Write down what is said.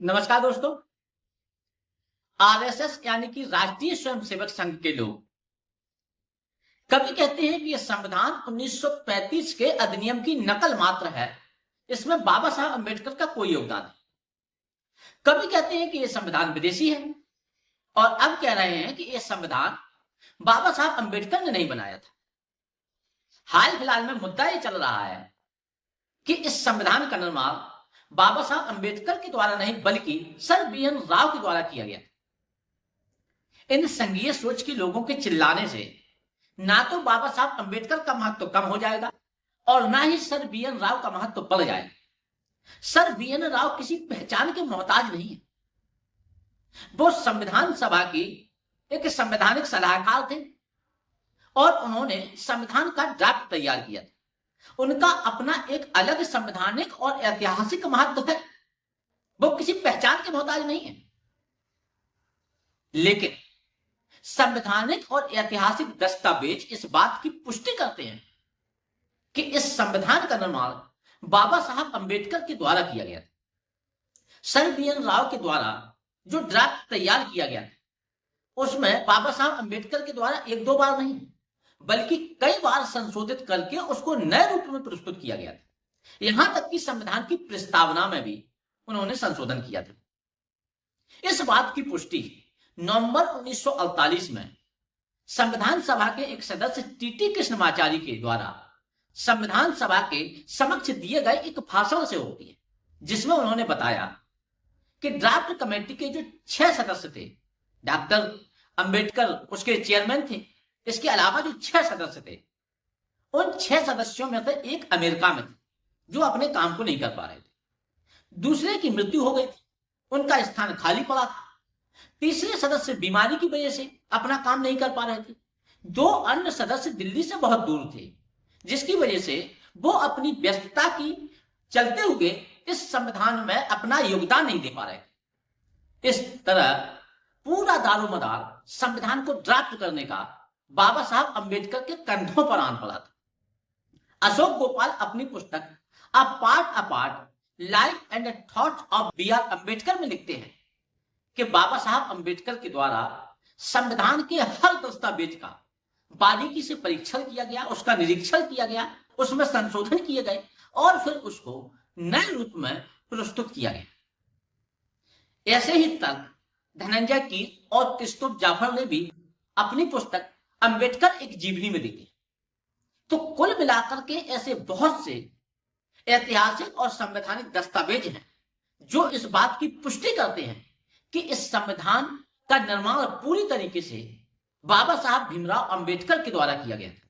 नमस्कार दोस्तों। आरएसएस यानी कि राष्ट्रीय स्वयंसेवक संघ के लोग कभी कहते हैं कि यह संविधान 1935 के अधिनियम की नकल मात्र है, इसमें बाबा साहब अंबेडकर का कोई योगदान नहीं। कभी कहते हैं कि यह संविधान विदेशी है और अब कह रहे हैं कि यह संविधान बाबा साहब अंबेडकर ने नहीं बनाया था। हाल फिलहाल में मुद्दा यह चल रहा है कि इस संविधान का निर्माण बाबा साहब अंबेडकर के द्वारा नहीं बल्कि सर बी.एन. राव के द्वारा किया गया। इन संघीय सोच के लोगों के चिल्लाने से ना तो बाबा साहब अंबेडकर का महत्व कम हो जाएगा और ना ही सर बी.एन. राव का महत्व बढ़ जाएगा। Sir BN. राव किसी पहचान के मोहताज नहीं है। वो संविधान सभा की एक संवैधानिक सलाहकार थे और उन्होंने संविधान का ड्राफ्ट तैयार किया था। उनका अपना एक अलग संवैधानिक और ऐतिहासिक महत्व है। वो किसी पहचान के मोहताज नहीं है। लेकिन संवैधानिक और ऐतिहासिक दस्तावेज इस बात की पुष्टि करते हैं कि इस संविधान का निर्माण बाबा साहब अंबेडकर के द्वारा किया गया था। Sir BN. राव के द्वारा जो ड्राफ्ट तैयार किया गया था उसमें बाबा साहब अंबेडकर के द्वारा एक दो बार नहीं बल्कि कई बार संशोधित करके उसको नए रूप में प्रस्तुत किया गया था। यहां तक कि संविधान की प्रस्तावना में भी उन्होंने संशोधन किया था। इस बात की पुष्टि नवंबर 1948 में संविधान सभा के एक सदस्य टी.टी. कृष्णमाचारी के द्वारा संविधान सभा के समक्ष दिए गए एक भाषण से होती है, जिसमें उन्होंने बताया कि ड्राफ्ट कमेटी के जो 6 सदस्य थे, डॉक्टर अंबेडकर उसके चेयरमैन थे, इसके अलावा जो 6 सदस्य थे उन 6 सदस्यों में से एक अमेरिका में थे जो अपने काम को नहीं कर पा रहे थे। दूसरे की मृत्यु हो गई थी, उनका स्थान खाली पड़ा था। तीसरे सदस्य बीमारी की वजह से अपना काम नहीं कर पा रहे थे। 2 अन्य सदस्य दिल्ली से बहुत दूर थे, जिसकी वजह से वो अपनी व्यस्तता की चलते हुए इस संविधान में अपना योगदान नहीं दे पा रहे थे। इस तरह पूरा दारोमदार संविधान को ड्राफ्ट करने का बाबा साहब अंबेडकर के कंधों पर आन पड़ा था। अशोक गोपाल अपनी पुस्तक a part apart life and thoughts of B R. Ambedkar में लिखते हैं कि बाबा साहब अंबेडकर के द्वारा संविधान के हर दस्तावेज का बारीकी से परीक्षण किया गया, उसका निरीक्षण किया गया, उसमें संशोधन किए गए और फिर उसको नए रूप में प्रस्तुत किया गया। ऐसे ही तर्क धनंजय कीर और क्रिस्तोफ जाफर ने भी अपनी पुस्तक अंबेडकर एक जीवनी में देखे। तो कुल मिलाकर के ऐसे बहुत से ऐतिहासिक और संवैधानिक दस्तावेज हैं जो इस बात की पुष्टि करते हैं कि इस संविधान का निर्माण पूरी तरीके से बाबा साहब भीमराव अंबेडकर के द्वारा किया गया था।